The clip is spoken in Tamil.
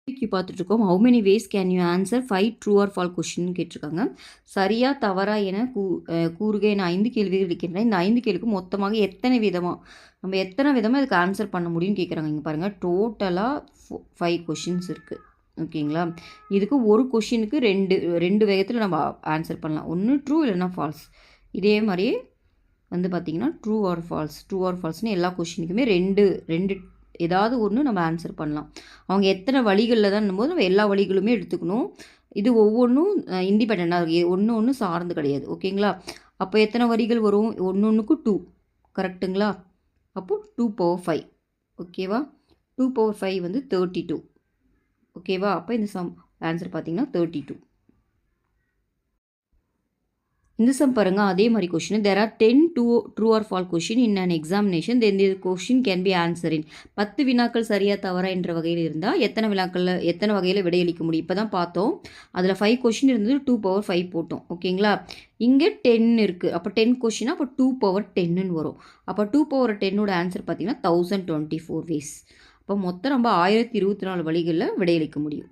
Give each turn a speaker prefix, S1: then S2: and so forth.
S1: பார்த்துட்ருக்கோம். How many ways can you answer 5 true or false question கேட்டிருக்காங்க. சரியா தவறா என கூறுக என 5 கேள்விகள் இருக்கின்றன. இந்த 5 கேள்விக்கு மொத்தமாக எத்தனை விதமா இதுக்கு ஆன்சர் பண்ண முடியும்னு கேட்குறாங்க. இங்கே பாருங்கள், டோட்டலாக 5 கொஷின்ஸ் இருக்குது. ஓகேங்களா? இதுக்கு ஒரு கொஷினுக்கு ரெண்டு வேகத்தில் நம்ம ஆன்சர் பண்ணலாம். ஒன்று ட்ரூ இல்லைன்னா ஃபால்ஸ். இதே மாதிரியே வந்து பார்த்திங்கன்னா ட்ரூ ஆர் ஃபால்ஸ்னு எல்லா கொஷினுக்குமே ரெண்டு ஏதாவது ஒன்று நம்ம ஆன்சர் பண்ணலாம். அவங்க எத்தனை வழிகளில் தான் போது நம்ம எல்லா வழிகளுமே எடுத்துக்கணும். இது ஒவ்வொன்றும் இண்டிபெண்ட்டாக இருக்குது, ஒன்று சார்ந்து கிடையாது. ஓகேங்களா? அப்போ எத்தனை வரிகள் வரும்? ஒன்றுக்கு 2. கரெக்டுங்களா? அப்போது 2^5. ஓகேவா? 2^5 வந்து 32. ஓகேவா? அப்போ இந்த ஆன்சர் பார்த்திங்கன்னா 32. இந்த சம் பாருங்கள், அதே மாதிரி question. There are 10 true or false question in an examination. Then the question can be answer in 10 வினாக்கள் சரியா தவறா என்ற வகையில் இருந்தால் எத்தனை வகையில் விடையளிக்க முடியும்? இப்போ தான் பார்த்தோம். அதில் 5 கொஷின் இருந்தது, 2^5 போட்டோம். ஓகேங்களா? இங்கே 10 இருக்குது. அப்போ 10 கொஷின், அப்போ 2^10ன்னு வரும். அப்போ 2^10ஓட ஆன்சர் பார்த்தீங்கன்னா 1024 வேஸ். அப்போ மொத்தம் நம்ம 1024 வழிகளில் விடையளிக்க முடியும்.